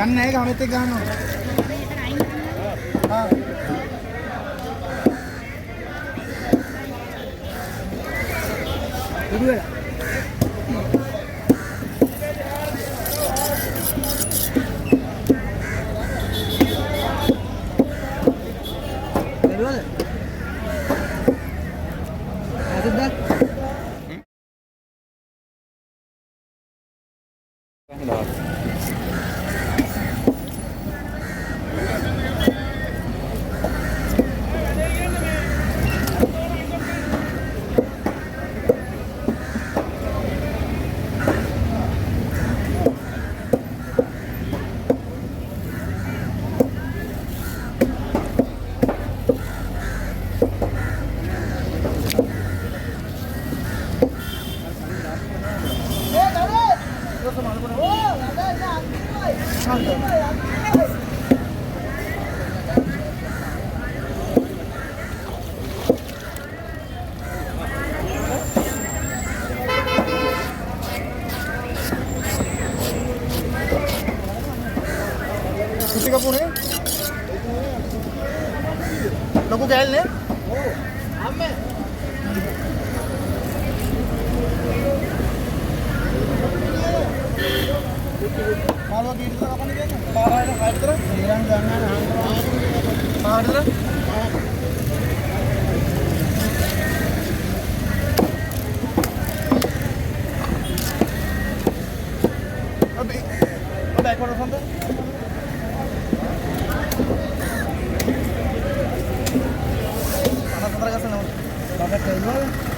යන්නේ නැහැ ගමෙත් එක්ක ගන්නවා. ආ. දුර. Logo gel ne? Amme. Malu di sana apa nih? Parah ini kayak terus. Hilang jangan parah terus. Abi, ada ekor apa?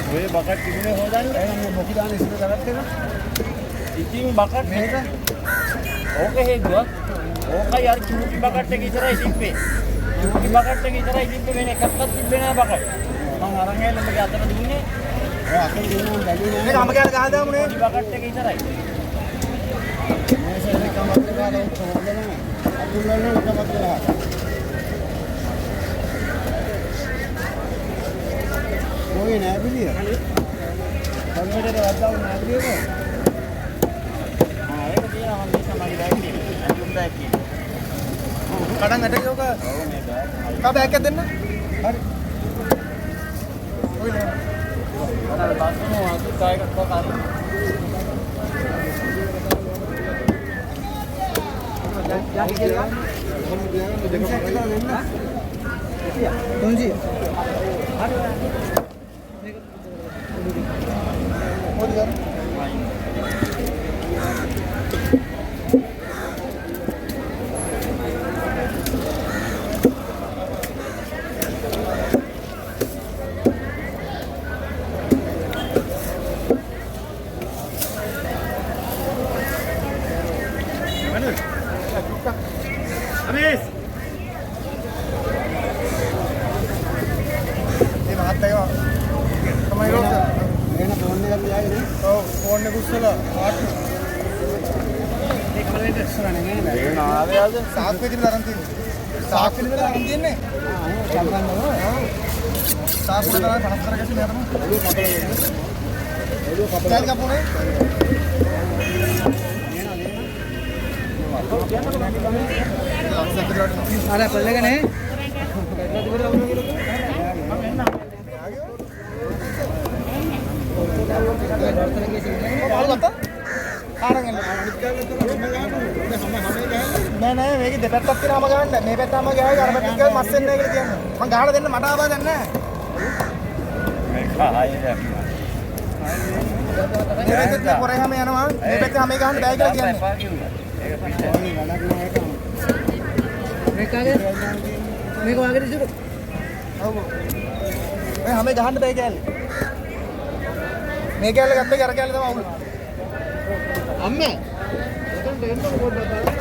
ඔය බකට් තිබුණේ හොදන්නේ එහෙනම් මොකද දාන්නේ ඉස්සර කරත් එක ඉතින් බකට් මේක ඕක හේදුවා ඕකයි අර චූටි බකට් එක ඉතරයි තිබ්බේ චූටි බකට් එක ඉතරයි තිබ්බේ වෙන එකක්වත් තිබ්බේ නෑ බකට් මම අරන් ඇවිල්ලා මගේ අතට දුන්නේ ඔය අතට දුන්නා බැලුවේ නෑ මේක අම කෑල්ල ගහලා දාමුනේ චූටි බකට් එක ඉතරයි මේ සෙල්ලේ කමත් ගාලා හොදන්නේ අතුල්ලන්නේ කමත් ගාලා कोई नहीं भी नहीं कंप्यूटर पे आता हूँ नहीं भी है हाँ ये तो दिया हम इसका मारी बैग नहीं तुम बैग की कड़ंग अटक होगा कब बैग क्या देना अरे कोई नहीं अरे बात सुनो वहाँ से चाय का कप आ रही क्या किया कौन जी Amis. මේ මහත්තයා තමයි රෝස. එන ෆෝන් එකක් තියාගෙන නේ. ඔව් ෆෝන් එක උස්සලා ආට්. ඒක බලන්න ඉස්සරහ නේ. ඒක ආවේ ආද? සාක් වෙදිලා අරන් තියෙන්නේ. සාක් වෙදිලා අරන් තියෙන්නේ. සාක් වෙදිලා 50 කරගන්න මෙයා තමයි. ඔළුව කපලා. ඔළුව කපුනේ. අර පල්ලක නේ නෑ මේකේ දෙපැත්තක් තියෙනවම ගහන්න. මේ පැත්තම ගහයි අර පැත්තට ගහයි මස් වෙන්නේ නැහැ කියලා කියන්නේ. මං ගහලා දෙන්න මට ආවා දැන් නෑ. මේක ආයේ දැන්. මේ පැත්තට පොරේ හැම යනවා. මේ පැත්තේ හැම ගහන්න බෑ කියලා කියන්නේ. ඒක පිටේ. මේක වාගේ ඉතුරු ඔව්. මේ හැම ගහන්න බෑ කියන්නේ. මේ කැල්ල ගත්ත අර කැල්ල තමයි අවුල. අම්මේ එතන දෙන්න පොඩ්ඩක් බලන්න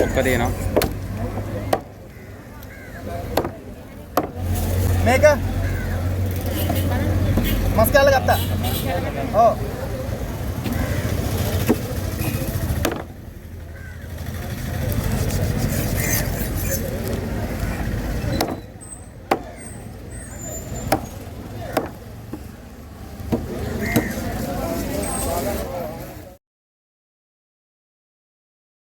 ඔක්ක දෙනවා. මේක මස් කැල්ල ගත්තා. ඔව්.